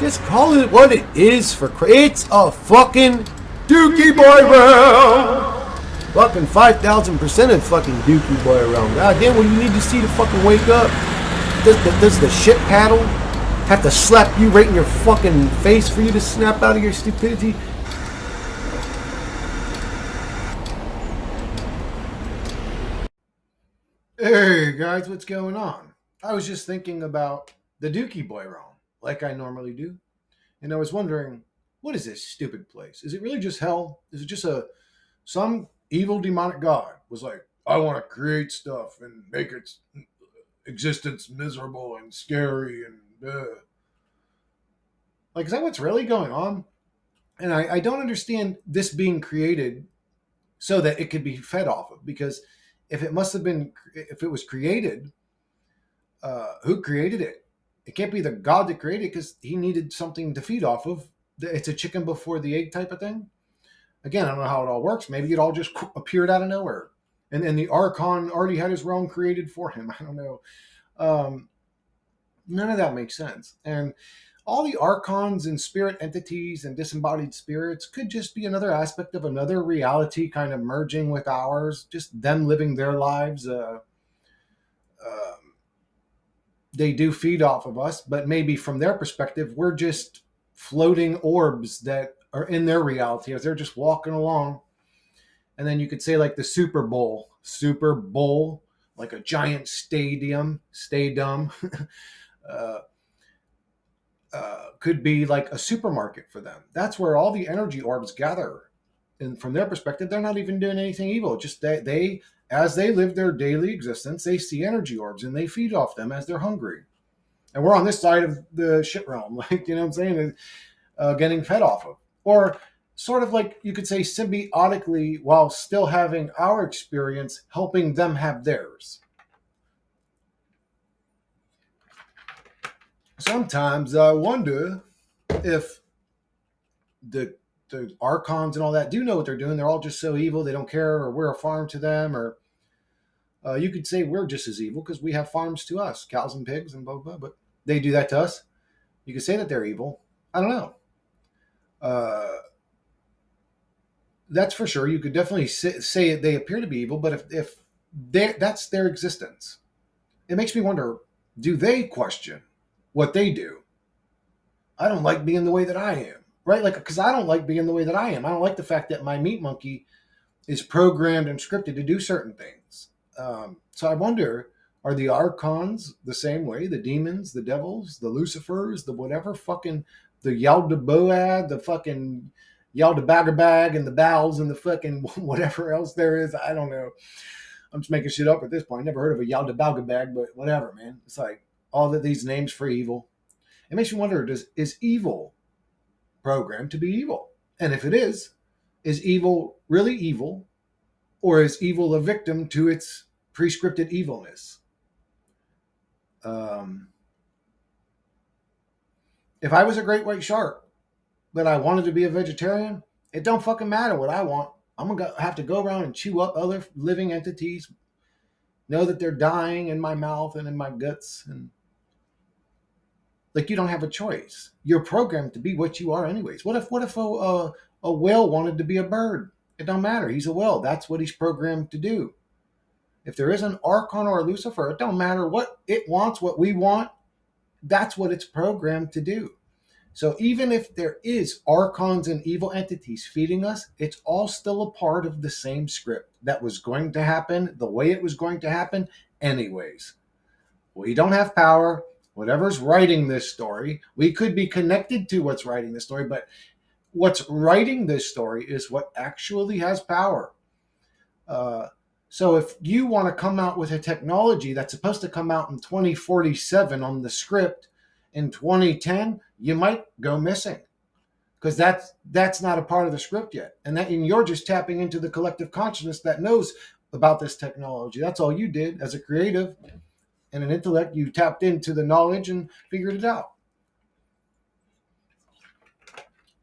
Just call it what it is it's a fucking Dookie Boy round. Fucking 5,000% of fucking Dookie Boy round. God damn, what do you need to see to fucking wake up? Does the shit paddle have to slap you right in your fucking face for you to snap out of your stupidity? Hey guys, what's going on? I was just thinking about the Dookie Boy realm, like I normally do, and I was wondering, what is this stupid place? Is it really just hell? Is it just some evil demonic god was like, I want to create stuff and make its existence miserable and scary and like, is that what's really going on? And I don't understand this being created so that it could be fed off of, because if it was created, who created it? It can't be the God that created it, because he needed something to feed off of. It's a chicken before the egg type of thing. Again, I don't know how it all works. Maybe it all just appeared out of nowhere. And the Archon already had his realm created for him. I don't know. None of that makes sense. And all the Archons and spirit entities and disembodied spirits could just be another aspect of another reality kind of merging with ours, just them living their lives. They do feed off of us, but maybe from their perspective, we're just floating orbs that are in their reality as they're just walking along. And then you could say like the Super Bowl, like a giant stadium, could be like a supermarket for them. That's where all the energy orbs gather. And from their perspective, they're not even doing anything evil. Just they as they live their daily existence, they see energy orbs and they feed off them as they're hungry. And we're on this side of the shit realm, like, you know what I'm saying, getting fed off of. Or sort of like you could say symbiotically, while still having our experience, helping them have theirs. Sometimes I wonder if the Archons and all that do know what they're doing. They're all just so evil, they don't care, or we're a farm to them. Or you could say we're just as evil because we have farms to us, cows and pigs and blah, blah, blah. But they do that to us. You could say that they're evil. I don't know. That's for sure. You could definitely say they appear to be evil, but if that's their existence, it makes me wonder, do they question what they do? I don't like being the way that I am, right? Like, because I don't like being the way that I am. I don't like the fact that my meat monkey is programmed and scripted to do certain things. So I wonder, are the Archons the same way? The demons, the devils, the Lucifers, the whatever fucking, the Yaldabaoth, the fucking Yaldabagabag, and the Bowels, and the fucking whatever else there is. I don't know. I'm just making shit up at this point. Never heard of a Yaldabagabag, but whatever, man. It's like all of these names for evil. It makes me wonder, is evil programmed to be evil? And if it is evil really evil? Or is evil a victim to its prescripted evilness? If I was a great white shark, but I wanted to be a vegetarian, it don't fucking matter what I want. I'm going to have to go around and chew up other living entities, know that they're dying in my mouth and in my guts. And like, you don't have a choice. You're programmed to be what you are anyways. What if a whale wanted to be a bird? It don't matter. He's a whale. That's what he's programmed to do. If there is an Archon or a Lucifer, it don't matter what it wants, what we want. That's what it's programmed to do. So even if there is Archons and evil entities feeding us, it's all still a part of the same script that was going to happen the way it was going to happen anyways. We don't have power. Whatever's writing this story, we could be connected to what's writing this story, but what's writing this story is what actually has power. So if you want to come out with a technology that's supposed to come out in 2047 on the script in 2010, you might go missing because that's not a part of the script yet. And you're just tapping into the collective consciousness that knows about this technology. That's all you did as a creative and an intellect. You tapped into the knowledge and figured it out.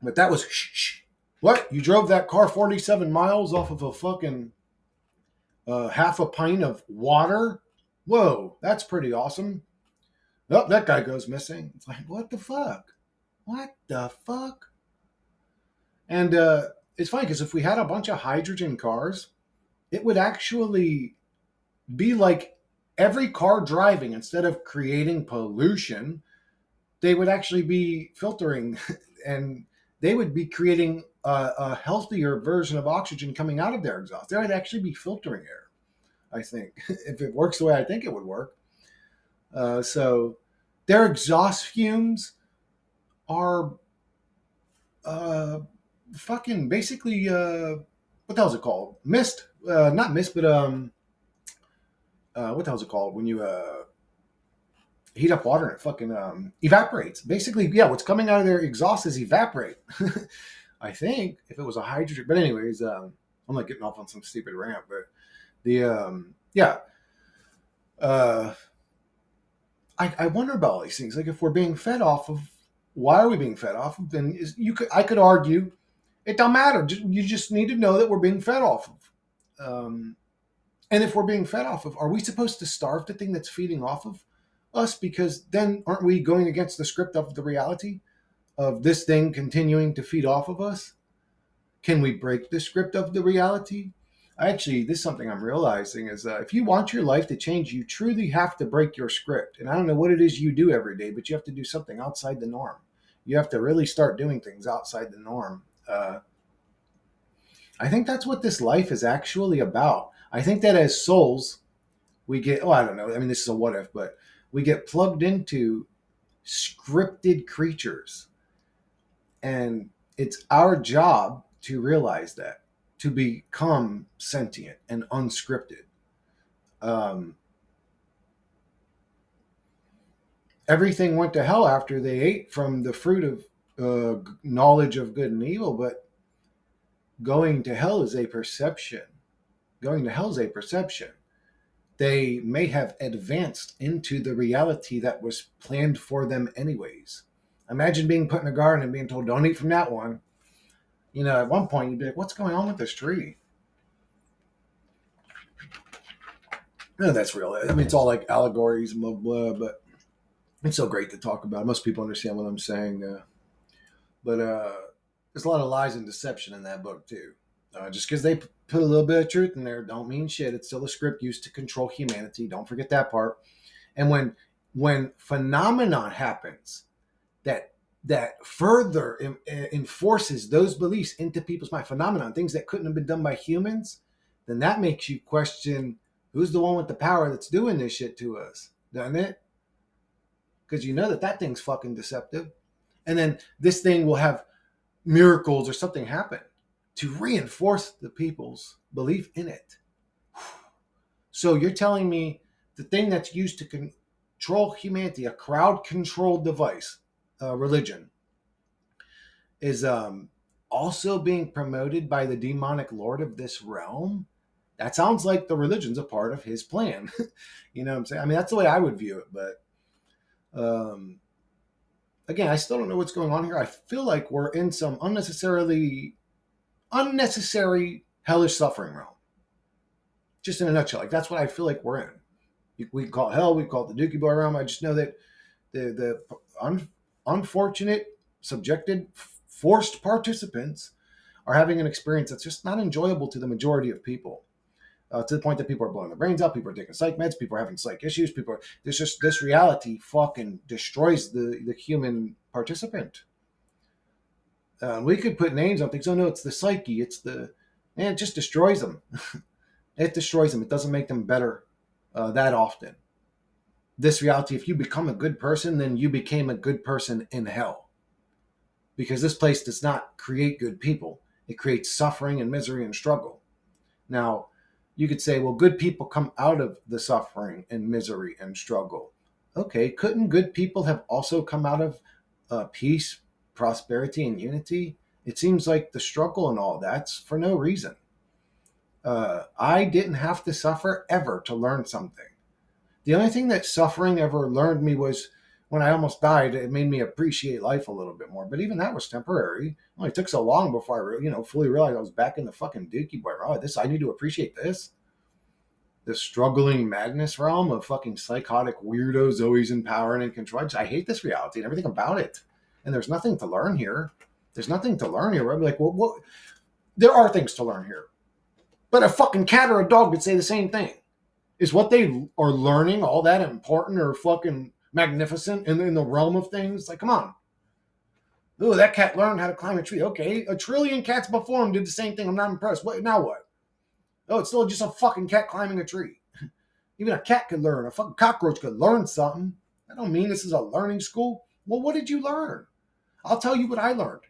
But that was shh. What? You drove that car 47 miles off of a fucking half a pint of water? Whoa, that's pretty awesome. Oh, that guy goes missing. It's like, what the fuck? What the fuck? And it's funny because if we had a bunch of hydrogen cars, it would actually be like every car driving, instead of creating pollution, they would actually be filtering and they would be creating a healthier version of oxygen coming out of their exhaust. They would actually be filtering air, I think, if it works the way I think it would work. So their exhaust fumes are uh, fucking basically what the hell is it called? Mist, not mist, but what the hell is it called when you heat up water and it fucking evaporates? Basically, yeah, what's coming out of their exhaust is evaporate. I think if it was a hydrogen, but anyways, I'm not getting off on some stupid rant, but the yeah, uh, I wonder about all these things. Like if we're being fed off of, why are we being fed off of? Then I could argue it don't matter. You just need to know that we're being fed off of. And if we're being fed off of, are we supposed to starve the thing that's feeding off of us? Because then aren't we going against the script of the reality of this thing continuing to feed off of us? Can we break the script of the reality? Actually, this is something I'm realizing is if you want your life to change, you truly have to break your script. And I don't know what it is you do every day, but you have to do something outside the norm. You have to really start doing things outside the norm. I think that's what this life is actually about. I think that as souls, we get, oh, I don't know. I mean, this is a what if, but we get plugged into scripted creatures. And it's our job to realize that, to become sentient and unscripted. Um, Everything went to hell after they ate from the fruit of knowledge of good and evil, but going to hell is a perception. Going to hell is a perception. They may have advanced into the reality that was planned for them anyways. Imagine being put in a garden and being told, don't eat from that one. You know, at one point you'd be like, what's going on with this tree? No, that's real. I mean, it's all like allegories and blah, blah, but it's so great to talk about. Most people understand what I'm saying. But there's a lot of lies and deception in that book, too. Just because they put a little bit of truth in there don't mean shit. It's still a script used to control humanity. Don't forget that part. And when phenomenon happens that further enforces those beliefs into people's mind, phenomenon, things that couldn't have been done by humans, then that makes you question who's the one with the power that's doing this shit to us, doesn't it? Because you know that thing's fucking deceptive. And then this thing will have miracles or something happen to reinforce the people's belief in it. So you're telling me the thing that's used to control humanity, a crowd controlled device, religion, is also being promoted by the demonic lord of this realm? That sounds like the religion's a part of his plan. You know what I'm saying? I mean, that's the way I would view it. But again, I still don't know what's going on here. I feel like we're in some unnecessary hellish suffering realm. Just in a nutshell, like that's what I feel like we're in. We call it hell. We call it the Dookie Boy realm. I just know that the unfortunate, subjected, forced participants are having an experience that's just not enjoyable to the majority of people. To the point that people are blowing their brains out, people are taking psych meds, people are having psych issues, there's just this reality fucking destroys the human participant. We could put names on things. Oh no, it's the psyche. It's the man. It just destroys them. It destroys them. It doesn't make them better that often. This reality, if you become a good person, then you became a good person in hell. Because this place does not create good people. It creates suffering and misery and struggle. Now, you could say, well, good people come out of the suffering and misery and struggle. Okay, couldn't good people have also come out of peace, prosperity, and unity? It seems like the struggle and all that's for no reason. I didn't have to suffer ever to learn something. The only thing that suffering ever learned me was when I almost died. It made me appreciate life a little bit more. But even that was temporary. It only took so long before I, fully realized I was back in the fucking Dookie Boy. Oh, I need to appreciate this. The struggling madness realm of fucking psychotic weirdos always in power and in control. I hate this reality and everything about it. and there's nothing to learn here. There's nothing to learn here. I'm like, well, what? There are things to learn here. But a fucking cat or a dog would say the same thing. Is what they are learning all that important or fucking magnificent in the realm of things? Like, come on. Oh, that cat learned how to climb a tree. Okay, a trillion cats before him did the same thing. I'm not impressed. What now? What? Oh, it's still just a fucking cat climbing a tree. Even a cat could learn. A fucking cockroach could learn something. I don't mean this is a learning school. Well, what did you learn? I'll tell you what I learned.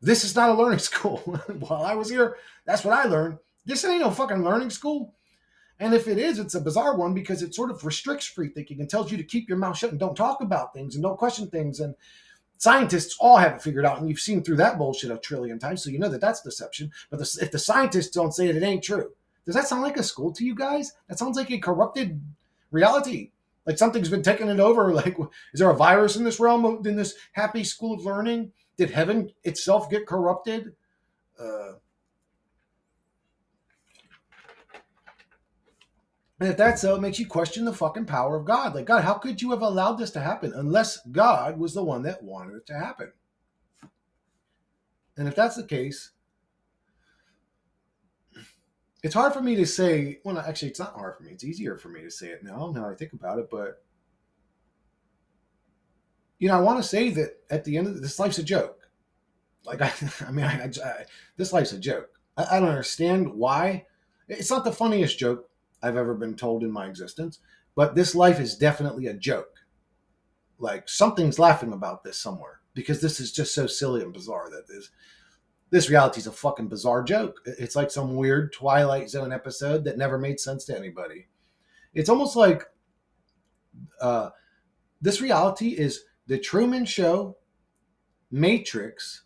This is not a learning school. While I was here, that's what I learned. This ain't no fucking learning school. And if it is, it's a bizarre one because it sort of restricts free thinking and tells you to keep your mouth shut and don't talk about things and don't question things. And scientists all have it figured out, and you've seen through that bullshit a trillion times, so you know that that's deception. But if the scientists don't say it, it ain't true. Does that sound like a school to you guys? That sounds like a corrupted reality. Like something's been taking it over. Like, is there a virus in this realm, in this happy school of learning? Did heaven itself get corrupted? And if that's so, it makes you question the fucking power of God. Like, God, how could you have allowed this to happen unless God was the one that wanted it to happen? And if that's the case, it's hard for me to say. Well, actually, it's not hard for me. It's easier for me to say it now I think about it. But, I want to say that at the end of this, life's a joke. Like, this life's a joke. I don't understand why. It's not the funniest joke I've ever been told in my existence, but this life is definitely a joke. Like, something's laughing about this somewhere because this is just so silly and bizarre that this reality is a fucking bizarre joke. It's like some weird Twilight Zone episode that never made sense to anybody. It's almost like this reality is the Truman Show, Matrix,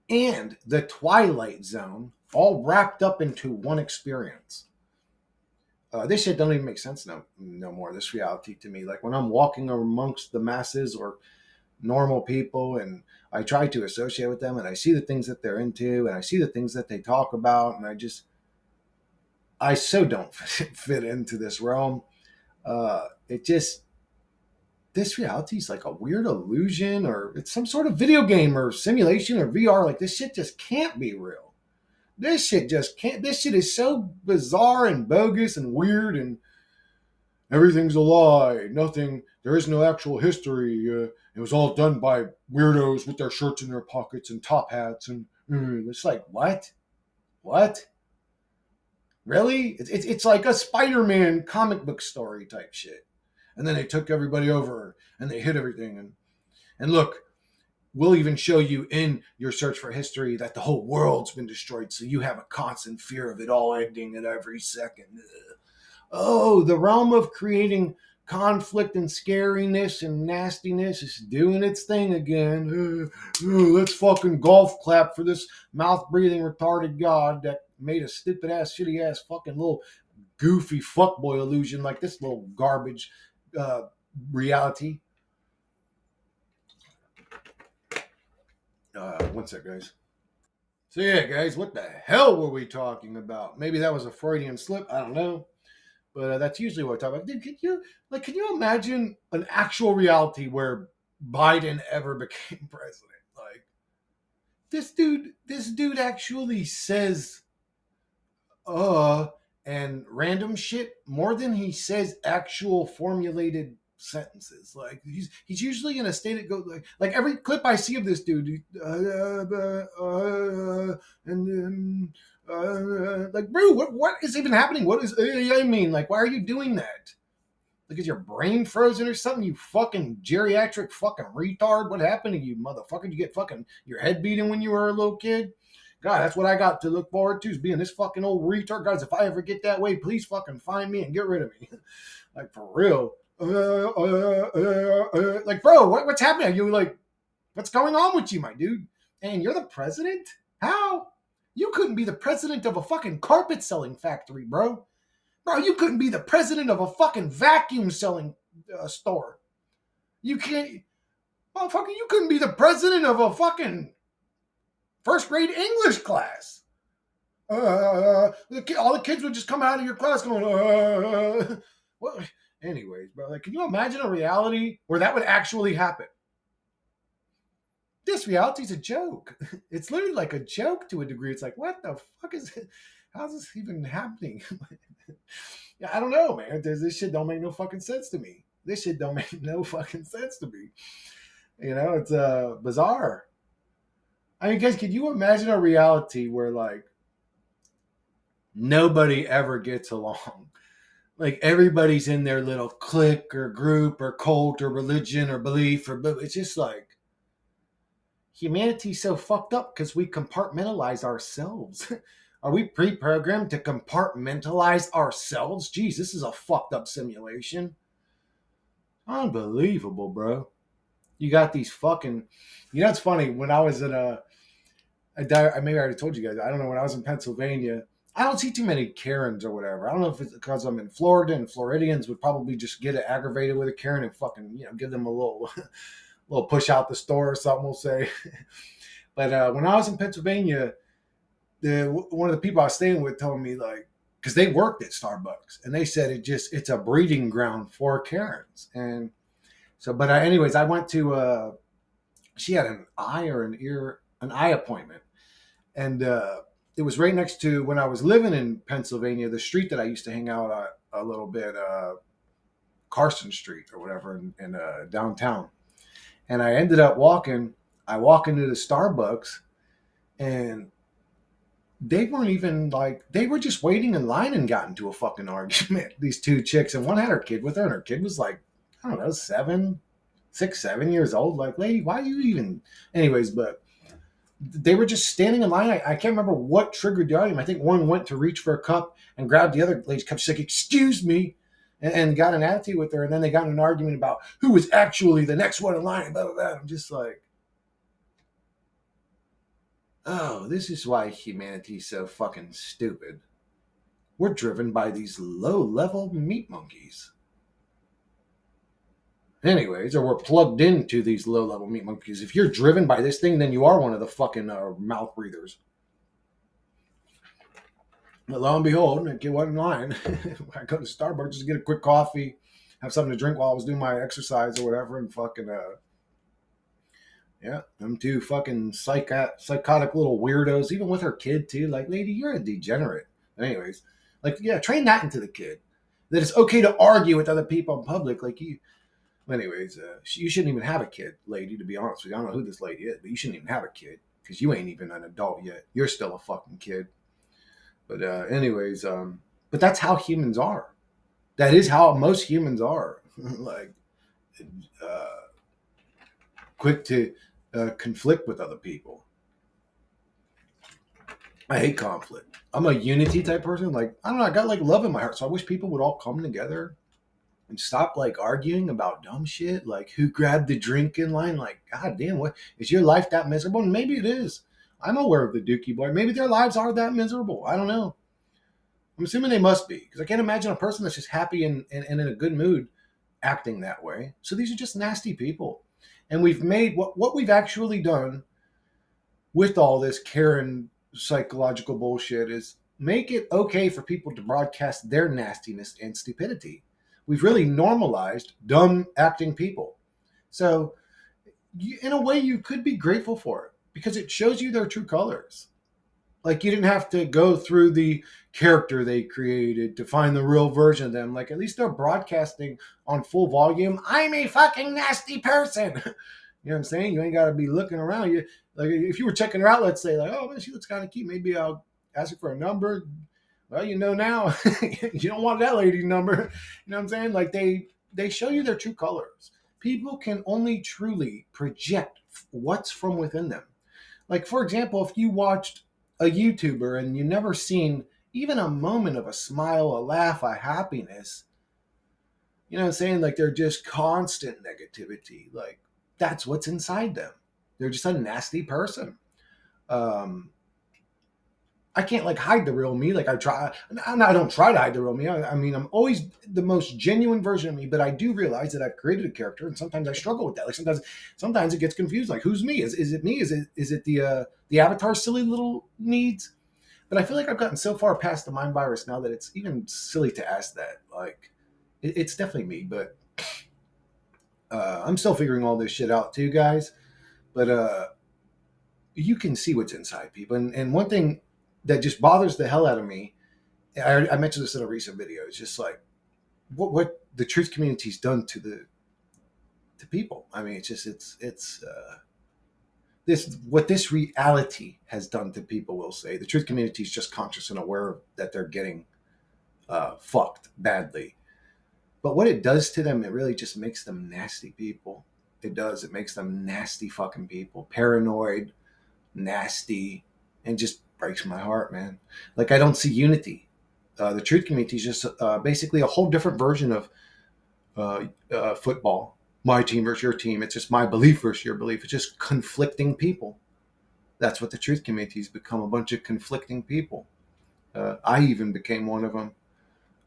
and the Twilight Zone all wrapped up into one experience. This shit don't even make sense no more. This reality to me, like when I'm walking amongst the masses or normal people, and I try to associate with them, and I see the things that they're into, and I see the things that they talk about, and I so don't fit into this realm. This reality is like a weird illusion, or it's some sort of video game or simulation or VR. Like, this shit just can't be real. This shit just can't. This shit is so bizarre and bogus and weird, and everything's a lie. Nothing. There is no actual history. It was all done by weirdos with their shirts in their pockets and top hats, and it's like, what? What? Really? It's like a Spider-Man comic book story type shit. And then they took everybody over and they hit everything. And look, we'll even show you in your search for history that the whole world's been destroyed, so you have a constant fear of it all ending at every second. Oh, the realm of creating conflict and scariness and nastiness is doing its thing again. Let's fucking golf clap for this mouth-breathing retarded god that made a stupid-ass, shitty-ass fucking little goofy fuckboy illusion like this little garbage reality. One sec, guys. So yeah, guys, what the hell were we talking about? Maybe that was a Freudian slip. I don't know, but that's usually what I talk about. Dude, can you imagine an actual reality where Biden ever became president? Like, this dude actually says and random shit more than he says actual formulated sentences. Like, he's usually in a state that goes like every clip I see of this dude, and then like, bro, what is even happening? What is I mean? Like, why are you doing that? Like, is your brain frozen or something? You fucking geriatric fucking retard. What happened to you, motherfucker? Did you get fucking your head beaten when you were a little kid? God, that's what I got to look forward to, is being this fucking old retard. Guys, if I ever get that way, please fucking find me and get rid of me. Like, for real. Like, bro, what's happening? Are you like, what's going on with you, my dude? And you're the president? How? You couldn't be the president of a fucking carpet selling factory, bro. Bro, you couldn't be the president of a fucking vacuum selling store. You can't, motherfucker, you couldn't be the president of a fucking first grade English class. All the kids would just come out of your class going, what? Anyways, bro, like, can you imagine a reality where that would actually happen? This reality's a joke. It's literally like a joke to a degree. It's like, what the fuck is it? How's this even happening? Yeah, I don't know, man. This shit don't make no fucking sense to me. This shit don't make no fucking sense to me. It's bizarre. I mean, guys, can you imagine a reality where like nobody ever gets along? Like everybody's in their little clique or group or cult or religion or belief or it's just like humanity's so fucked up because we compartmentalize ourselves. Are we pre-programmed to compartmentalize ourselves? Geez, this is a fucked up simulation. Unbelievable, bro. You got these fucking. It's funny when I was in maybe I already told you guys. I don't know when I was in Pennsylvania. I don't see too many Karens or whatever. I don't know if it's because I'm in Florida and Floridians would probably just get aggravated with a Karen and fucking give them a little little push out the store or something. We'll say. But when I was in Pennsylvania, one of the people I was staying with told me like because they worked at Starbucks and they said it's a breeding ground for Karens and so. But anyways, I went to she had an eye or an eye appointment and it was right next to when I was living in Pennsylvania, the street that I used to hang out at a little bit, Carson Street or whatever in downtown. And I ended up walking. I walk into the Starbucks, and they weren't even like they were just waiting in line and got into a fucking argument. These two chicks, and one had her kid with her, and her kid was like, I don't know, 7 years old. Like, lady, why are you even? Anyways, but they were just standing in line. I can't remember what triggered the argument. I think one went to reach for a cup and grabbed the other lady's cup. She's like, "Excuse me," and got an attitude with her. And then they got in an argument about who was actually the next one in line. Blah, blah, blah. I'm just like, oh, this is why humanity's so fucking stupid. We're driven by these low-level meat monkeys. Anyways, or we're plugged into these low-level meat monkeys. If you're driven by this thing, then you are one of the fucking mouth breathers. But lo and behold, I get one in line. I go to Starbucks just get a quick coffee, have something to drink while I was doing my exercise or whatever, and fucking yeah, them two fucking psychotic little weirdos, even with her kid too. Like, lady, you're a degenerate. Anyways, like, yeah, train that into the kid that it's okay to argue with other people in public. Like you. Anyways, you shouldn't even have a kid, lady. To be honest with you, I don't know who this lady is, but you shouldn't even have a kid because you ain't even an adult yet. You're still a fucking kid. But anyways, but that's how humans are. That is how most humans are. Like uh, quick to conflict with other people. I hate conflict. I'm a unity type person. Like I don't know. I got like love in my heart, so I wish people would all come together and stop like arguing about dumb shit. Like who grabbed the drink in line? Like god damn, what is your life that miserable? And maybe it is. I'm aware of the Dookie boy. Maybe their lives are that miserable. I don't know. I'm assuming they must be because I can't imagine a person that's just happy and in a good mood acting that way. So these are just nasty people. And we've made what we've actually done with all this Karen psychological bullshit is make it okay for people to broadcast their nastiness and stupidity. We've really normalized dumb acting people. So, in a way, you could be grateful for it because it shows you their true colors. Like you didn't have to go through the character they created to find the real version of them. Like at least they're broadcasting on full volume. I'm a fucking nasty person. You know what I'm saying? You ain't got to be looking around. You like if you were checking her out, let's say like, oh man, she looks kind of cute. Maybe I'll ask her for a number. Well, you know now, you don't want that lady's number. You know what I'm saying? Like they show you their true colors. People can only truly project what's from within them. Like for example, if you watched a YouTuber and you never seen even a moment of a smile, a laugh, a happiness, you know what I'm saying? Like they're just constant negativity. Like that's what's inside them. They're just a nasty person. Um, I can't like hide the real me. Like I try, I don't try to hide the real me. I mean, I'm always the most genuine version of me, but I do realize that I've created a character, and sometimes I struggle with that. Like sometimes it gets confused. Like who's me? Is it me? Is it the avatar's silly little needs? But I feel like I've gotten so far past the mind virus now that it's even silly to ask that. Like it's definitely me, but I'm still figuring all this shit out too, guys. But you can see what's inside people. And one thing that just bothers the hell out of me, I mentioned this in a recent video, it's just like what the truth community's done to people. I mean, it's this what this reality has done to people. Will say the truth community is just conscious and aware that they're getting fucked badly. But what it does to them, it really just makes them nasty people. It does. It makes them nasty fucking people, paranoid, nasty, and just breaks my heart, man. Like I don't see unity. The truth community is just basically a whole different version of football. My team versus your team. It's just my belief versus your belief. It's just conflicting people. That's what the truth community has become, a bunch of conflicting people. I even became one of them.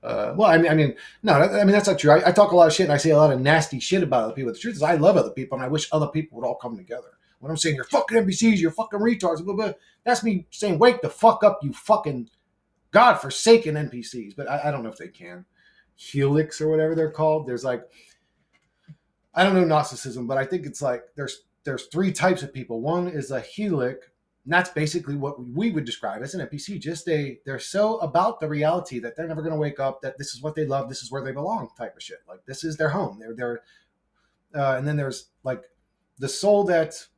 No, that's not true. I talk a lot of shit and I say a lot of nasty shit about other people. The truth is, I love other people and I wish other people would all come together. When I'm saying you're fucking NPCs, you're fucking retards, blah, blah, that's me saying, wake the fuck up, you fucking godforsaken NPCs. But I don't know if they can. Helix or whatever they're called. There's like, I don't know Gnosticism, but I think it's like there's three types of people. One is a Helic, and that's basically what we would describe as an NPC. Just they're so about the reality that they're never going to wake up, that this is what they love, this is where they belong, type of shit. Like this is their home. And then there's like the soul that's,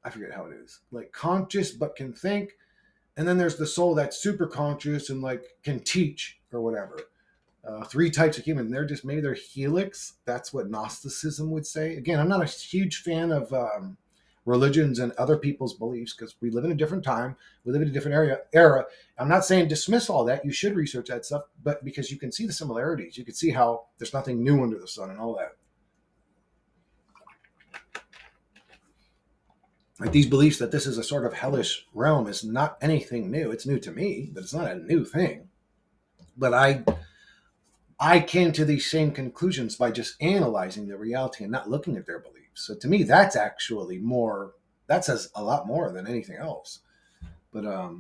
I forget how it is, like conscious but can think. And then there's the soul that's super conscious and like can teach or whatever. Three types of human. They're just maybe they're helix. That's what Gnosticism would say. Again, I'm not a huge fan of religions and other people's beliefs because we live in a different time. We live in a different era. I'm not saying dismiss all that. You should research that stuff, but because you can see the similarities, you can see how there's nothing new under the sun and all that. Like these beliefs that this is a sort of hellish realm is not anything new. It's new to me, but it's not a new thing. But I came to these same conclusions by just analyzing the reality and not looking at their beliefs. So to me, that's actually more, that says a lot more than anything else. But what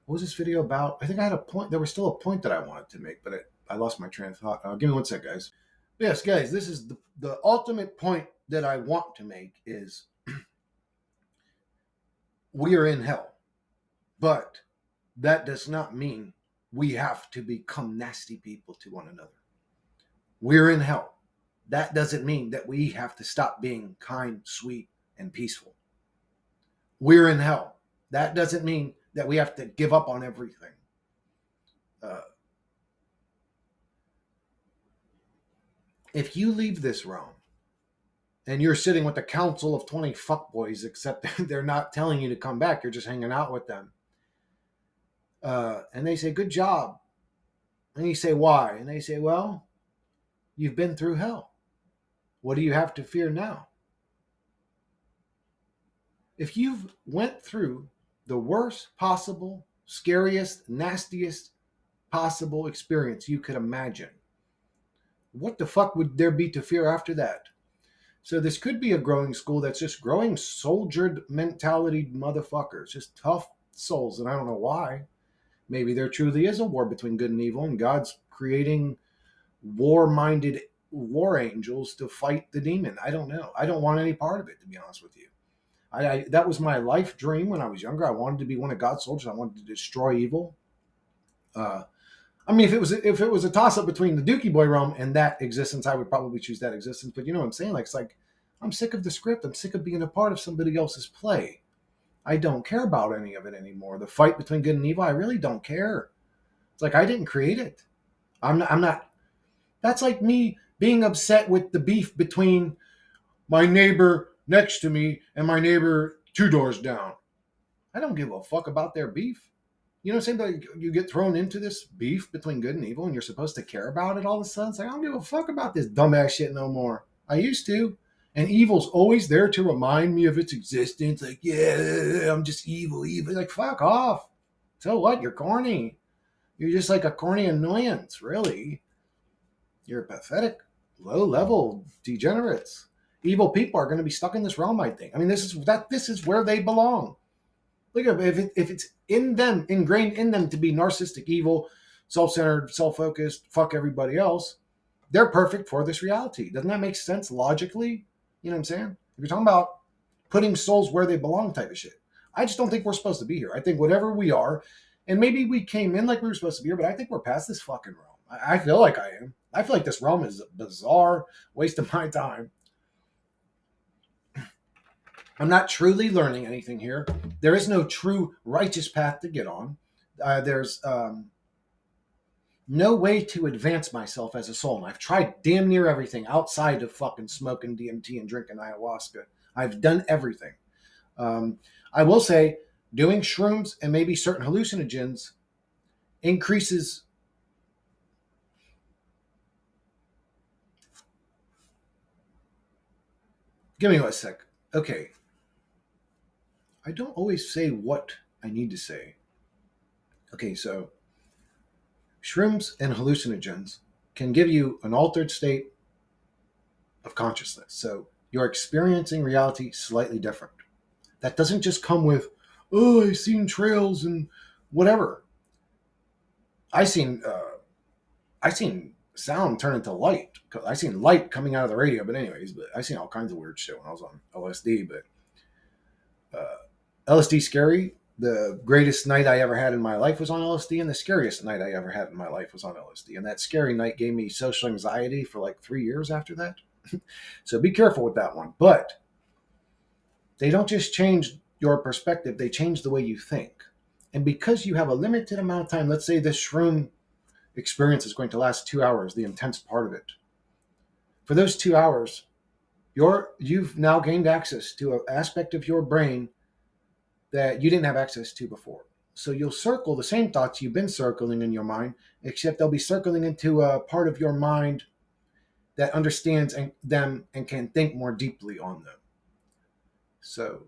was this video about? I think I had a point. There was still a point that I wanted to make, but I lost my train of thought. Give me one sec, guys. Yes, guys, this is the ultimate point that I want to make is we are in hell, but that does not mean we have to become nasty people to one another. We're in hell. That doesn't mean that we have to stop being kind, sweet, and peaceful. We're in hell. That doesn't mean that we have to give up on everything. If you leave this realm and you're sitting with a council of 20 fuckboys, except they're not telling you to come back, you're just hanging out with them. And they say, good job. And you say, why? And they say, well, you've been through hell. What do you have to fear now? If you've went through the worst possible, scariest, nastiest possible experience you could imagine, what the fuck would there be to fear after that? So this could be a growing school that's just growing soldiered mentality motherfuckers, just tough souls. And I don't know why. Maybe there truly is a war between good and evil, and God's creating war-minded war angels to fight the demon. I don't know. I don't want any part of it, to be honest with you. That was my life dream when I was younger. I wanted to be one of God's soldiers. I wanted to destroy evil. If it was a toss-up between the Dookie Boy realm and that existence, I would probably choose that existence. But you know what I'm saying? Like, it's like, I'm sick of the script. I'm sick of being a part of somebody else's play. I don't care about any of it anymore. The fight between good and evil, I really don't care. It's like, I didn't create it. I'm not. That's like me being upset with the beef between my neighbor next to me and my neighbor 2 doors down. I don't give a fuck about their beef. You know what I'm saying? Like, you get thrown into this beef between good and evil and you're supposed to care about it all of a sudden. It's like, I don't give a fuck about this dumbass shit no more. I used to. And evil's always there to remind me of its existence. Like, yeah, I'm just evil. Like, fuck off. So what? You're corny. You're just like a corny annoyance, really. You're pathetic, low-level degenerates. Evil people are going to be stuck in this realm, I think. I mean, this is where they belong. Look at if it's in them, ingrained in them to be narcissistic, evil, self-centered, self-focused, fuck everybody else, they're perfect for this reality. Doesn't that make sense logically? You know what I'm saying? If you're talking about putting souls where they belong type of shit, I just don't think we're supposed to be here. I think whatever we are, and maybe we came in like we were supposed to be here, but I think we're past this fucking realm. I feel like I am. I feel like this realm is a bizarre waste of my time. I'm not truly learning anything here. There is no true righteous path to get on. There's no way to advance myself as a soul. And I've tried damn near everything outside of fucking smoking DMT and drinking ayahuasca. I've done everything. Um, I will say, doing shrooms and maybe certain hallucinogens increases. Give me a sec. Okay. I don't always say what I need to say. Okay, so shrooms and hallucinogens can give you an altered state of consciousness. So you're experiencing reality slightly different. That doesn't just come with, oh, I've seen trails and whatever. I seen I seen sound turn into light. I seen light coming out of the radio. But anyways, I seen all kinds of weird shit when I was on LSD. But LSD scary. The greatest night I ever had in my life was on LSD, and the scariest night I ever had in my life was on LSD. And that scary night gave me social anxiety for like 3 years after that. So be careful with that one. But they don't just change your perspective, they change the way you think. And because you have a limited amount of time, let's say this shroom experience is going to last 2 hours, the intense part of it. For those 2 hours, you've now gained access to an aspect of your brain that you didn't have access to before. So you'll circle the same thoughts you've been circling in your mind, except they'll be circling into a part of your mind that understands them and can think more deeply on them. So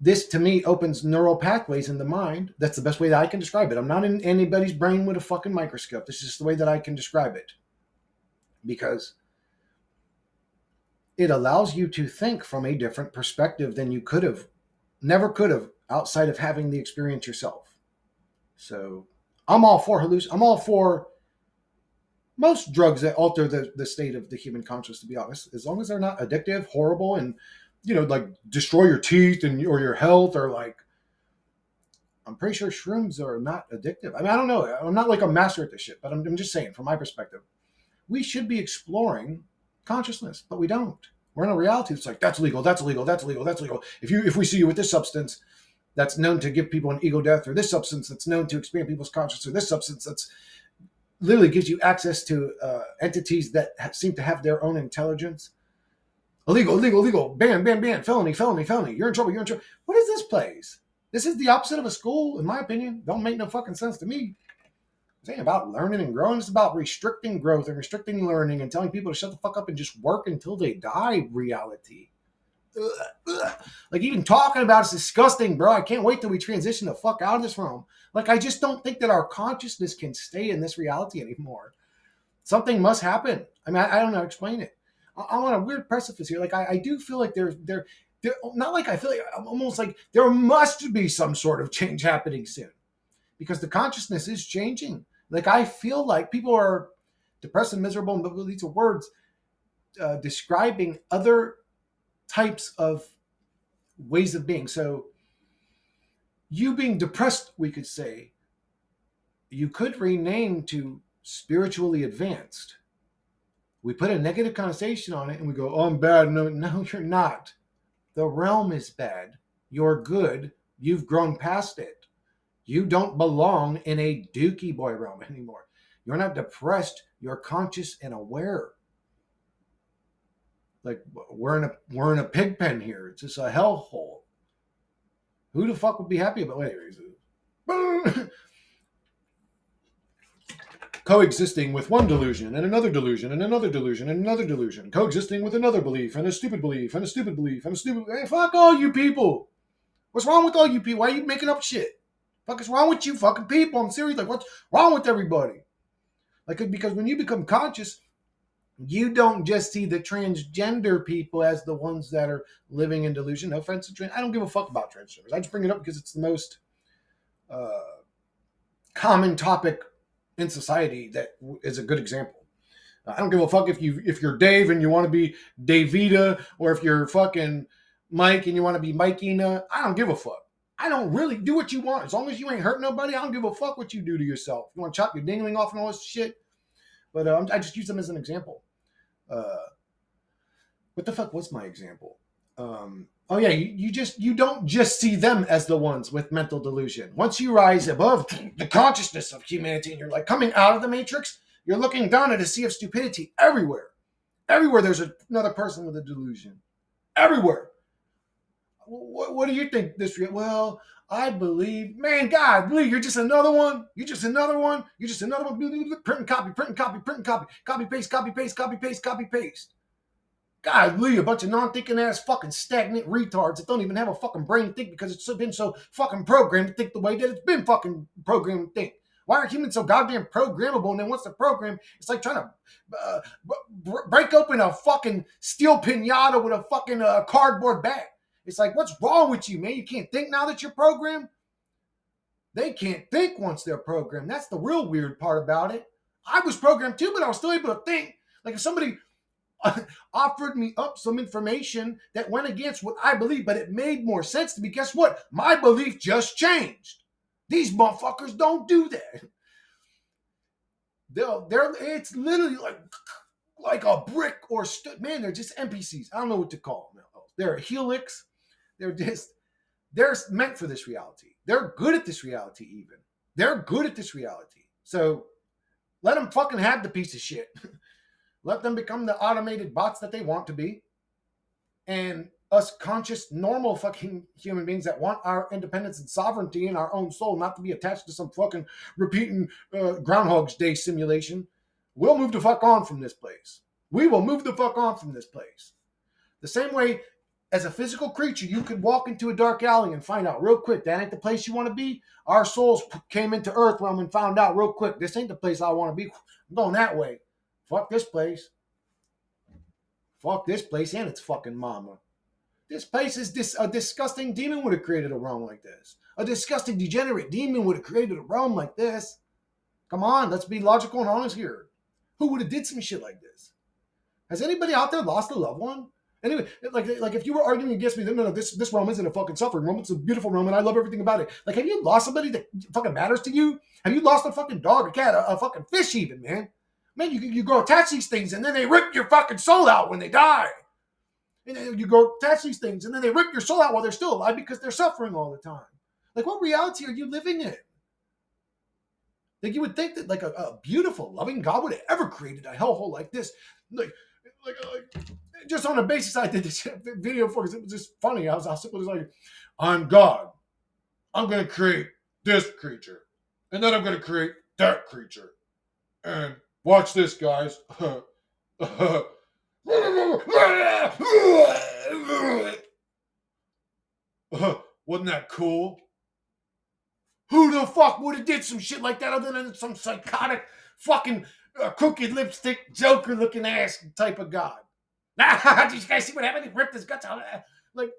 this to me opens neural pathways in the mind. That's the best way that I can describe it. I'm not in anybody's brain with a fucking microscope. This is just the way that I can describe it. Because it allows you to think from a different perspective than you never could have outside of having the experience yourself. So I'm all for most drugs that alter the state of the human conscious, to be honest, as long as they're not addictive, horrible, and like destroy your teeth and or your health, or like I'm pretty sure shrooms are not addictive. I mean, I don't know. I'm not like a master at this shit, but I'm just saying from my perspective, we should be exploring consciousness, but we don't. We're in a reality that's like, that's legal, that's illegal, that's illegal, that's legal. If we see you with this substance that's known to give people an ego death, or this substance that's known to expand people's consciousness, or this substance that's literally gives you access to entities that seem to have their own intelligence. Illegal, illegal, illegal, ban, ban, ban, felony, felony, felony. You're in trouble, you're in trouble. What is this place? This is the opposite of a school, in my opinion. Don't make no fucking sense to me. This ain't about learning and growing. It's about restricting growth and restricting learning and telling people to shut the fuck up and just work until they die reality. Ugh, ugh. Like, even talking about it's disgusting, bro. I can't wait till we transition the fuck out of this realm. Like, I just don't think that our consciousness can stay in this reality anymore. Something must happen. I mean, I don't know how to explain it. I'm on a weird precipice here. Like, I do feel like there, not like I feel like, I'm almost like there must be some sort of change happening soon, because the consciousness is changing. Like, I feel like people are depressed and miserable, but these are words describing other types of ways of being. So you being depressed, we could say, you could rename to spiritually advanced. We put a negative connotation on it and we go, oh, I'm bad. No, you're not. The realm is bad. You're good. You've grown past it. You don't belong in a dookie boy realm anymore. You're not depressed. You're conscious and aware. Like, we're in a pig pen here. It's just a hellhole. Who the fuck would be happy about it? Anyways, coexisting with one delusion and another delusion and another delusion and another delusion, coexisting with another belief and a stupid belief and a stupid belief and a stupid. Hey, fuck all you people. What's wrong with all you people? Why are you making up shit? Fuck is wrong with you fucking people? I'm serious. Like, what's wrong with everybody? Like, because when you become conscious, you don't just see the transgender people as the ones that are living in delusion. No offense to I don't give a fuck about transgenders. I just bring it up because it's the most common topic in society that is a good example. I don't give a fuck if you're Dave and you want to be Davida, or if you're fucking Mike and you want to be Mikina. I don't give a fuck. I don't really do what you want. As long as you ain't hurt nobody, I don't give a fuck what you do to yourself. You want to chop your dingling off and all this shit? But I just use them as an example. Uh, what the fuck was my example? Oh yeah, you don't just see them as the ones with mental delusion. Once you rise above the consciousness of humanity and you're like coming out of the matrix, you're looking down at a sea of stupidity everywhere. Everywhere there's another person with a delusion. Everywhere. What do you think this? Well, I believe, man, God, believe you're just another one. You're just another one. You're just another one. Print and copy, print and copy, print and copy, copy paste, copy paste, copy paste, copy paste. God, Lee, a bunch of non-thinking ass fucking stagnant retards that don't even have a fucking brain to think because it's been so fucking programmed to think the way that it's been fucking programmed to think. Why are humans so goddamn programmable? And then once they're programmed, it's like trying to break open a fucking steel pinata with a fucking cardboard bag. It's like, what's wrong with you, man? You can't think now that you're programmed? They can't think once they're programmed. That's the real weird part about it. I was programmed too, but I was still able to think. Like if somebody offered me up some information that went against what I believe, but it made more sense to me. Guess what? My belief just changed. These motherfuckers don't do that. It's literally like a brick or man. They're just NPCs. I don't know what to call them. They're a helix. They're meant for this reality. They're good at this reality. Even they're good at this reality. So let them fucking have the piece of shit. Let them become the automated bots that they want to be. And us conscious, normal fucking human beings that want our independence and sovereignty in our own soul, not to be attached to some fucking repeating Groundhog's Day simulation, we'll move the fuck on from this place. We will move the fuck on from this place. The same way as a physical creature, you could walk into a dark alley and find out real quick that ain't the place you want to be. Our souls came into Earth realm and found out real quick, this ain't the place I want to be. I'm going that way. Fuck this place. Fuck this place and its fucking mama. This place is a disgusting demon would have created a realm like this. A disgusting degenerate demon would have created a realm like this. Come on, let's be logical and honest here. Who would have did some shit like this? Has anybody out there lost a loved one? Anyway, like if you were arguing against me, no, this realm isn't a fucking suffering realm. It's a beautiful realm, and I love everything about it. Like, have you lost somebody that fucking matters to you? Have you lost a fucking dog, a cat, a fucking fish, even, man? Man, you go attach these things, and then they rip your fucking soul out when they die. And then you go attach these things, and then they rip your soul out while they're still alive because they're suffering all the time. Like, what reality are you living in? Like, you would think that like a beautiful, loving God would have ever created a hellhole like this. Like just on the basis I did this video for because it was just funny. How simple it was like, I'm God. I'm going to create this creature. And then I'm going to create that creature. And watch this, guys. Wasn't that cool? Who the fuck would have did some shit like that other than some psychotic fucking crooked lipstick Joker looking ass type of God? Did you guys see what happened? He ripped his guts out. Like,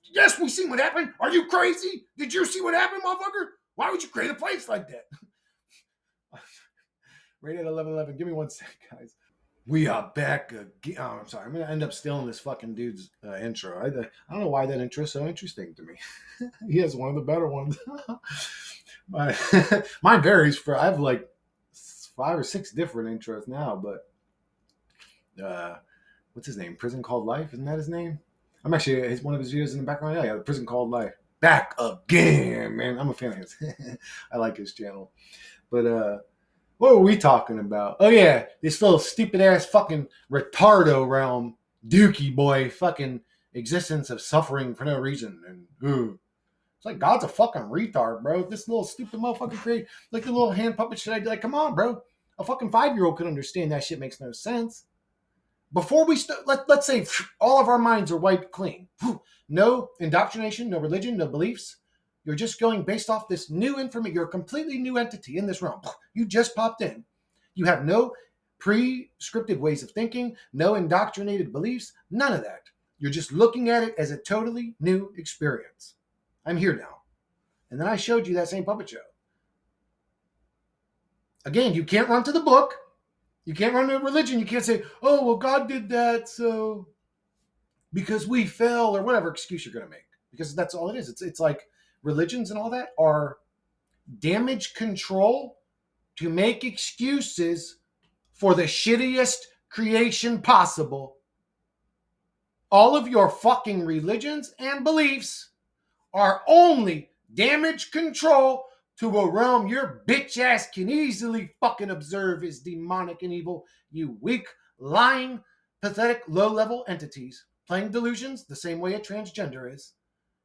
yes, we see what happened. Are you crazy? Did you see what happened, motherfucker? Why would you create a place like that? Rated 1111. Give me 1 sec, guys. We are back again. Oh, I'm sorry. I'm going to end up stealing this fucking dude's intro. I don't know why that intro is so interesting to me. He has one of the better ones. Mine varies. I have like 5 or 6 different intros now, but what's his name? Prison Called Life? Isn't that his name? I'm actually one of his videos in the background. Yeah, the Prison Called Life. Back again, man. I'm a fan of his. I like his channel. But what were we talking about? Oh yeah, this little stupid ass fucking retardo realm, dookie boy, fucking existence of suffering for no reason, and it's like God's a fucking retard, bro. This little stupid motherfucker create like the little hand puppet shit. I did. Like, come on, bro. A fucking 5-year-old could understand that shit makes no sense. Before we let's say all of our minds are wiped clean. No indoctrination, no religion, no beliefs. You're just going based off this new information. You're a completely new entity in this realm. You just popped in. You have no pre-scripted ways of thinking, no indoctrinated beliefs, none of that. You're just looking at it as a totally new experience. I'm here now. And then I showed you that same puppet show. Again, you can't run to the book. You can't run a religion. You can't say, oh, well, God did that, so because we fell, or whatever excuse you're going to make. Because that's all it is. It's like religions and all that are damage control to make excuses for the shittiest creation possible. All of your fucking religions and beliefs are only damage control to a realm your bitch ass can easily fucking observe is demonic and evil. You weak, lying, pathetic, low-level entities playing delusions the same way a transgender is.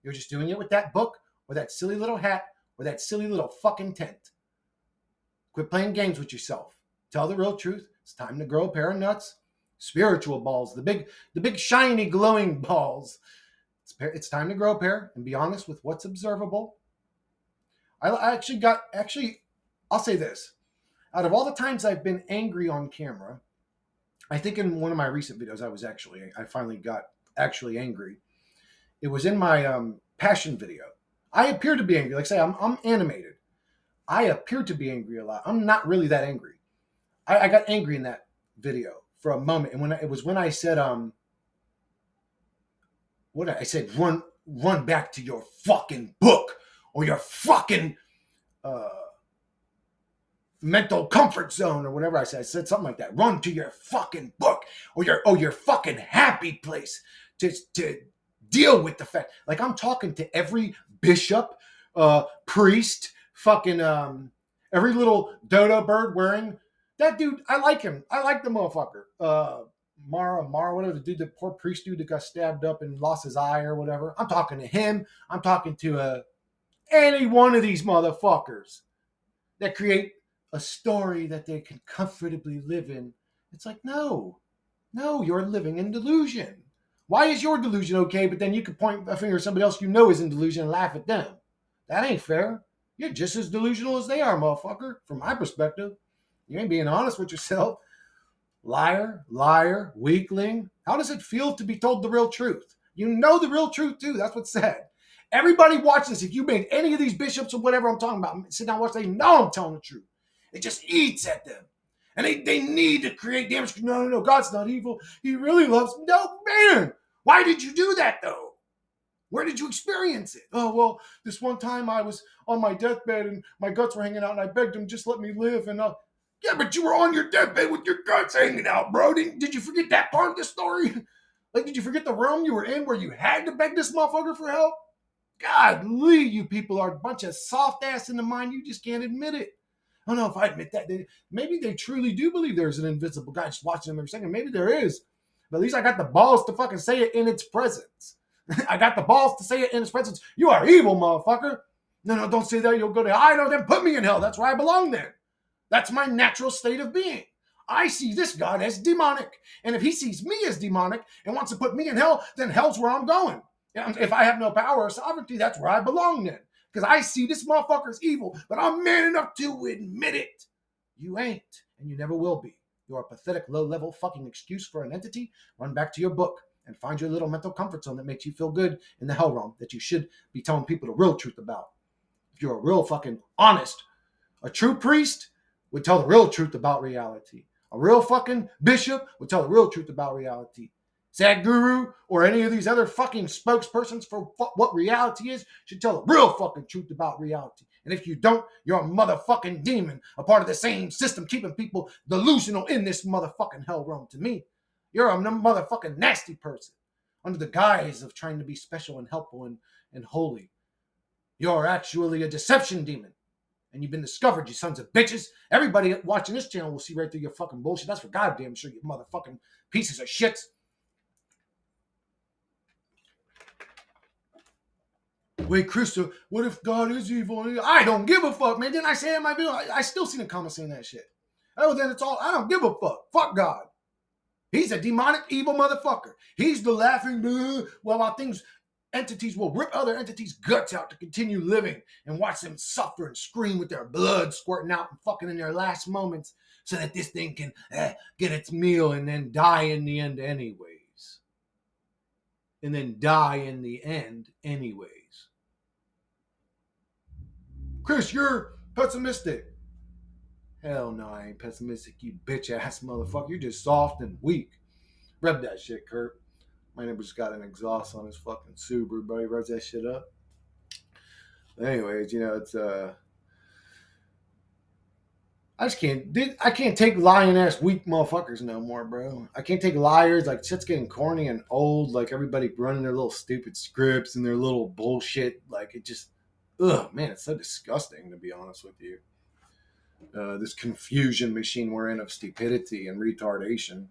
You're just doing it with that book or that silly little hat or that silly little fucking tent. Quit playing games with yourself. Tell the real truth. It's time to grow a pair of nuts. Spiritual balls, the big shiny glowing balls. It's time to grow a pair and be honest with what's observable. I'll say this. Out of all the times I've been angry on camera, I think in one of my recent videos I finally got actually angry. It was in my passion video. I appear to be angry. Like I say, I'm animated. I appear to be angry a lot. I'm not really that angry. I got angry in that video for a moment, and when I said I said, run back to your fucking book or your fucking mental comfort zone or whatever I said something like that. Run to your fucking book or your fucking happy place to deal with the fact. Like I'm talking to every bishop, priest, fucking every little dodo bird wearing that dude. I like him. I like the motherfucker. Mara, whatever the dude, the poor priest dude that got stabbed up and lost his eye or whatever. I'm talking to him. I'm talking to any one of these motherfuckers that create a story that they can comfortably live in. It's like, no, you're living in delusion. Why is your delusion okay, but then you can point a finger at somebody else you know is in delusion and laugh at them? That ain't fair. You're just as delusional as they are, motherfucker, from my perspective. You ain't being honest with yourself. Liar, weakling. How does it feel to be told the real truth? You know the real truth, too. That's what's said. Everybody watch this. If you made any of these bishops or whatever I'm talking about, sit down and watch, they know I'm telling the truth. It just eats at them. And they need to create damage. No, God's not evil. He really loves. No, man. Why did you do that, though? Where did you experience it? Oh, well, this one time I was on my deathbed and my guts were hanging out and I begged him, just let me live. And yeah, but you were on your deathbed with your guts hanging out, bro. Did you forget that part of the story? Like, did you forget the realm you were in where you had to beg this motherfucker for help? Godly, you people are a bunch of soft ass in the mind. You just can't admit it. I don't know if I admit that. Maybe they truly do believe there's an invisible guy just watching them every second. Maybe there is. But at least I got the balls to fucking say it in its presence. I got the balls to say it in its presence. You are evil, motherfucker. No, don't say that. You'll go to hell. I know, then put me in hell. That's where I belong then. That's my natural state of being. I see this God as demonic. And if he sees me as demonic and wants to put me in hell, then hell's where I'm going. And if I have no power or sovereignty, that's where I belong then. Because I see this motherfucker as evil, but I'm man enough to admit it. You ain't, and you never will be. You're a pathetic, low-level fucking excuse for an entity. Run back to your book and find your little mental comfort zone that makes you feel good in the hell realm that you should be telling people the real truth about. If you're a real fucking honest, a true priest would tell the real truth about reality. A real fucking bishop would tell the real truth about reality. Sadhguru or any of these other fucking spokespersons for what reality is should tell the real fucking truth about reality. And if you don't, you're a motherfucking demon, a part of the same system keeping people delusional in this motherfucking hell realm. To me, you're a motherfucking nasty person under the guise of trying to be special and helpful and holy. You're actually a deception demon. And you've been discovered, you sons of bitches. Everybody watching this channel will see right through your fucking bullshit. That's for goddamn sure, you motherfucking pieces of shits. Wait, Krista, what if God is evil? I don't give a fuck, man. Didn't I say it in my video? I still see the comments saying that shit. Oh, then it's all, I don't give a fuck. Fuck God. He's a demonic, evil motherfucker. He's the laughing, while entities will rip other entities' guts out to continue living and watch them suffer and scream with their blood squirting out and fucking in their last moments so that this thing can get its meal and then die in the end anyways. Chris, you're pessimistic. Hell no, I ain't pessimistic, you bitch ass motherfucker. You're just soft and weak. Rev that shit, Kurt. My neighbor's got an exhaust on his fucking Subaru, but he revs that shit up. Anyways, it's I just can't. I can't take lying ass weak motherfuckers no more, bro. I can't take liars. Like shit's getting corny and old. Like everybody running their little stupid scripts and their little bullshit. Like it just, ugh, man, it's so disgusting to be honest with you. This confusion machine we're in of stupidity and retardation.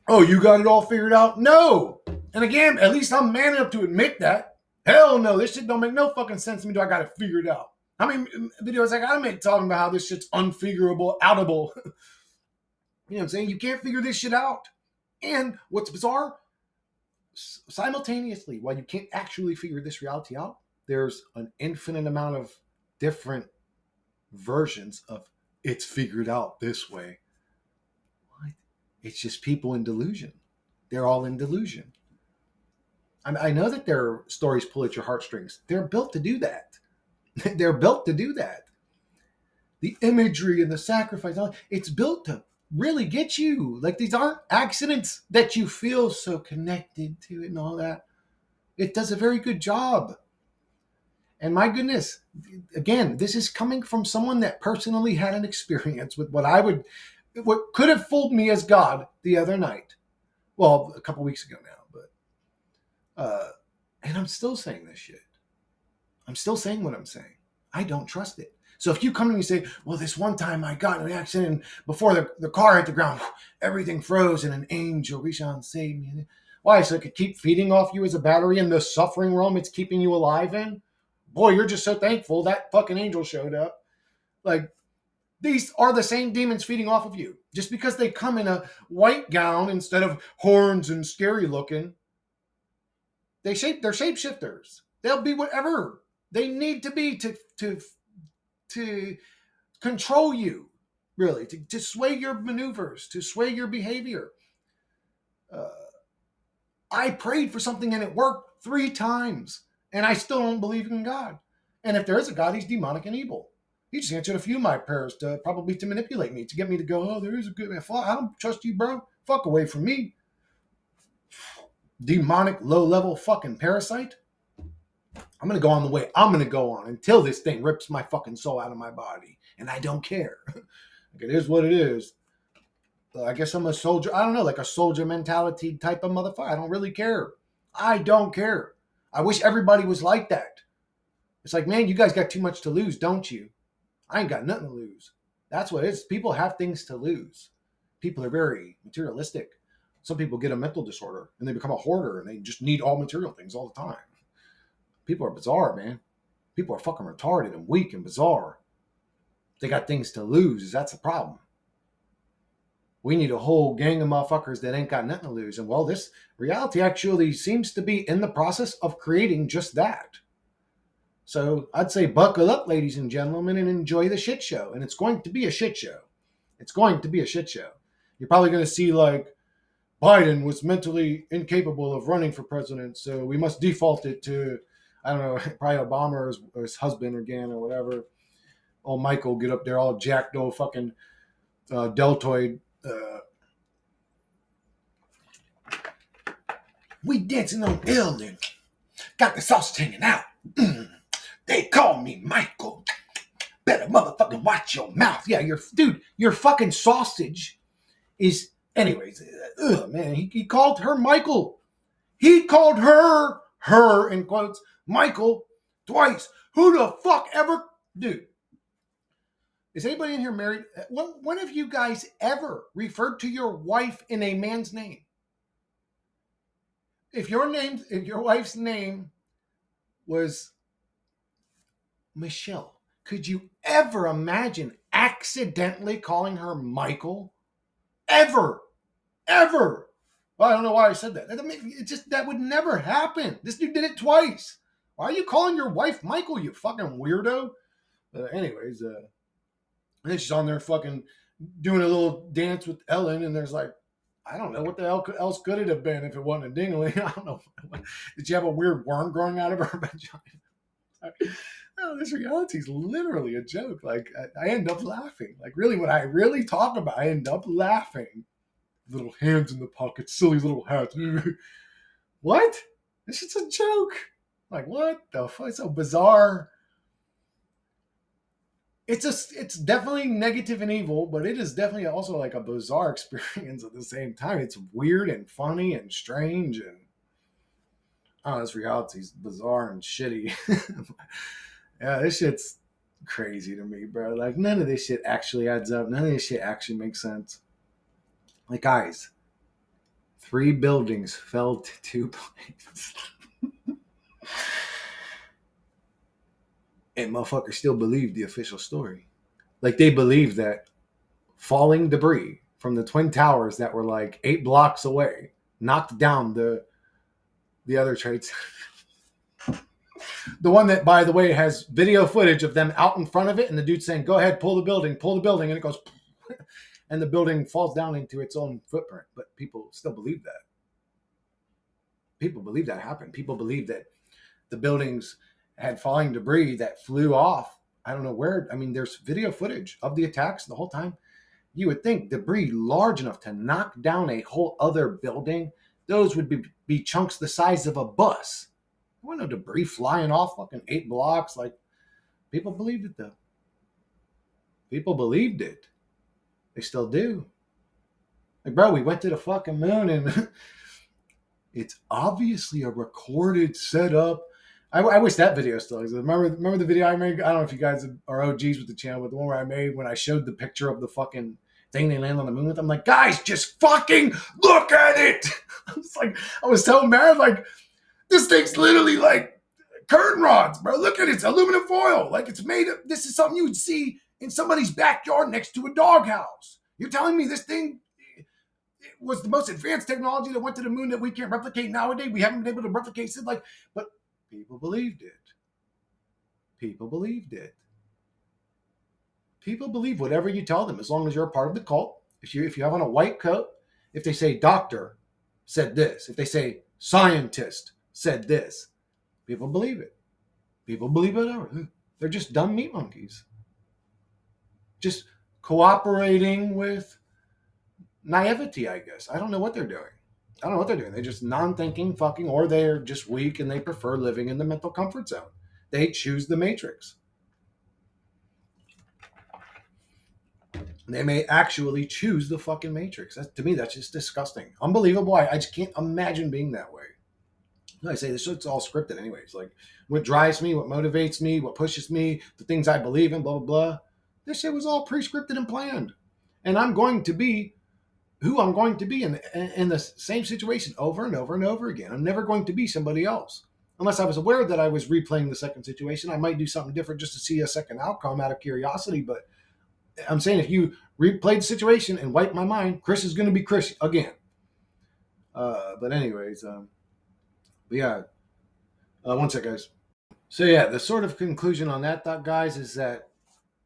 Oh, you got it all figured out? No. And again, at least I'm man enough to admit that. Hell no, this shit don't make no fucking sense to me. Do I got it figured out? How many videos I gotta make talking about how this shit's unfigurable, outable? You know what I'm saying? You can't figure this shit out. And what's bizarre, simultaneously, while you can't actually figure this reality out, there's an infinite amount of different versions of it's figured out this way. What? It's just people in delusion. They're all in delusion. I know that their stories pull at your heartstrings. They're built to do that. They're built to do that. The imagery and the sacrifice, it's built to really get you. Like these aren't accidents that you feel so connected to it and all that. It does a very good job. And my goodness, again, this is coming from someone that personally had an experience with what could have fooled me as God the other night. Well, a couple weeks ago now, but and I'm still saying this shit. I'm still saying what I'm saying. I don't trust it. So if you come to me and say, well, this one time I got in an accident and before the car hit the ground, everything froze and an angel reached out and saved me. Why? So it could keep feeding off you as a battery in the suffering realm it's keeping you alive in? Boy, you're just so thankful that fucking angel showed up. Like, these are the same demons feeding off of you. Just because they come in a white gown instead of horns and scary looking, they're shapeshifters. They'll be whatever they need to be to control you, really, to sway your maneuvers, to sway your behavior. I prayed for something and it worked 3 times, and I still don't believe in God. And if there is a God, he's demonic and evil. He just answered a few of my prayers probably to manipulate me, to get me to go, oh, there is a good man. I don't trust you, bro. Fuck away from me. Demonic, low-level fucking parasite. I'm going to go on the way I'm going to go on until this thing rips my fucking soul out of my body. And I don't care. It is what it is. I guess I'm a soldier. I don't know, like a soldier mentality type of motherfucker. I don't really care. I don't care. I wish everybody was like that. It's like, man, you guys got too much to lose, don't you? I ain't got nothing to lose. That's what it is. People have things to lose. People are very materialistic. Some people get a mental disorder and they become a hoarder and they just need all material things all the time. People are bizarre, man. People are fucking retarded and weak and bizarre. They got things to lose. That's the problem. We need a whole gang of motherfuckers that ain't got nothing to lose. And well, this reality actually seems to be in the process of creating just that. So I'd say buckle up, ladies and gentlemen, and enjoy the shit show. And it's going to be a shit show. It's going to be a shit show. You're probably going to see like Biden was mentally incapable of running for president, so we must default it to, I don't know, probably Obama or his husband again or whatever. Oh, Michael get up there all jacked, old fucking deltoid. We dancing on L and got the sausage hanging out. They call me Michael. Better motherfucking watch your mouth. Yeah, your fucking sausage is. Anyways, man, he called her Michael. He called her in quotes, Michael twice. Who the fuck ever, dude? Is anybody in here married? When have you guys ever referred to your wife in a man's name? If your wife's name was Michelle, could you ever imagine accidentally calling her Michael? Ever. Well, I don't know why I said that. That would never happen. This dude did it twice. Why are you calling your wife Michael, you fucking weirdo? Anyways, and then she's on there fucking doing a little dance with Ellen, and there's like, I don't know what the hell else could it have been if it wasn't a dingling. I don't know. Did she have a weird worm growing out of her vagina? Oh, this reality is literally a joke. Like I end up laughing. Like really, when I really talk about, I end up laughing. Little hands in the pockets, silly little hats. What? This is a joke. Like what the fuck? It's so bizarre. It's definitely negative and evil, but it is definitely also like a bizarre experience at the same time. It's weird and funny and strange and oh, this reality's bizarre and shitty. Yeah, this shit's crazy to me, bro. Like none of this shit actually adds up. None of this shit actually makes sense. Like guys, 3 buildings fell to 2 planes. And motherfuckers still believe the official story. Like they believe that falling debris from the twin towers that were like 8 blocks away knocked down the other trades. The one that, by the way, has video footage of them out in front of it, and the dude saying, "Go ahead, pull the building," and it goes, and the building falls down into its own footprint. But people still believe that. People believe that happened. People believe that the buildings had falling debris that flew off. I don't know where. I mean, there's video footage of the attacks the whole time. You would think debris large enough to knock down a whole other building, those would be chunks the size of a bus. There wasn't no debris flying off fucking 8 blocks. Like, people believed it, though. People believed it. They still do. Like, bro, we went to the fucking moon and it's obviously a recorded setup. I wish that video still exists. Remember the video I made? I don't know if you guys are OGs with the channel, but the one where I made when I showed the picture of the fucking thing they land on the moon with. I'm like, guys, just fucking look at it. I was telling Mary, like, this thing's literally like curtain rods, bro. Look at it. It's aluminum foil. Like it's made of, this is something you would see in somebody's backyard next to a doghouse. You're telling me this thing was the most advanced technology that went to the moon that we can't replicate nowadays? We haven't been able to replicate it. Like, but people believed it. People believed it. People believe whatever you tell them as long as you're a part of the cult. If you have on a white coat, if they say doctor said this, if they say scientist said this, people believe it. People believe whatever. They're just dumb meat monkeys. Just cooperating with naivety, I guess. I don't know what they're doing. They're just non-thinking fucking, or they're just weak and they prefer living in the mental comfort zone. They choose the matrix. They may actually choose the fucking matrix. To me, that's just disgusting. Unbelievable. I just can't imagine being that way. I say this shit's all scripted anyways. Like what drives me, what motivates me, what pushes me, the things I believe in, blah, blah, blah. This shit was all pre-scripted and planned. And I'm going to be who I'm going to be in the same situation over and over and over again. I'm never going to be somebody else. Unless I was aware that I was replaying the second situation, I might do something different just to see a second outcome out of curiosity. But I'm saying if you replay the situation and wipe my mind, Chris is going to be Chris again. But anyways, but yeah, one sec, guys. So yeah, the sort of conclusion on that thought, guys, is that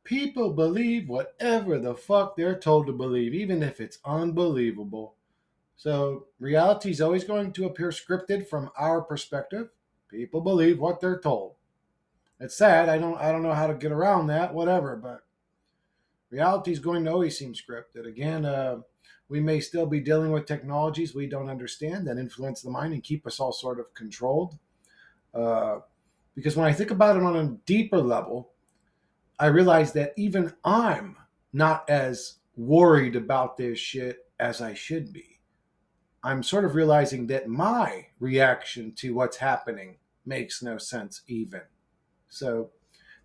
people believe whatever the fuck they're told to believe, even if it's unbelievable. So reality is always going to appear scripted from our perspective. People believe what they're told. It's sad. I don't know how to get around that. Whatever, but reality is going to always seem scripted. Again, we may still be dealing with technologies we don't understand that influence the mind and keep us all sort of controlled. Because when I think about it on a deeper level, I realize that even I'm not as worried about this shit as I should be. I'm sort of realizing that my reaction to what's happening makes no sense even. So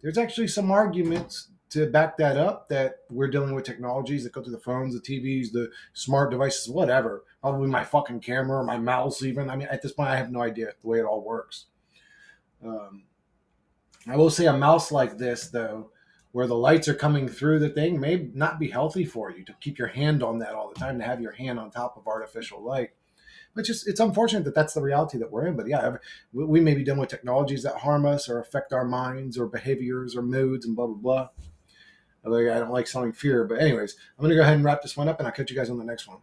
there's actually some arguments to back that up, that we're dealing with technologies that go to the phones, the TVs, the smart devices, whatever. Probably my fucking camera or my mouse even. I mean, at this point, I have no idea the way it all works. I will say a mouse like this, though, where the lights are coming through the thing, may not be healthy for you to keep your hand on that all the time, to have your hand on top of artificial light. But just, it's unfortunate that that's the reality that we're in. But yeah, we may be dealing with technologies that harm us or affect our minds or behaviors or moods and blah, blah, blah. Although I don't like sowing fear. But anyways, I'm going to go ahead and wrap this one up, and I'll catch you guys on the next one.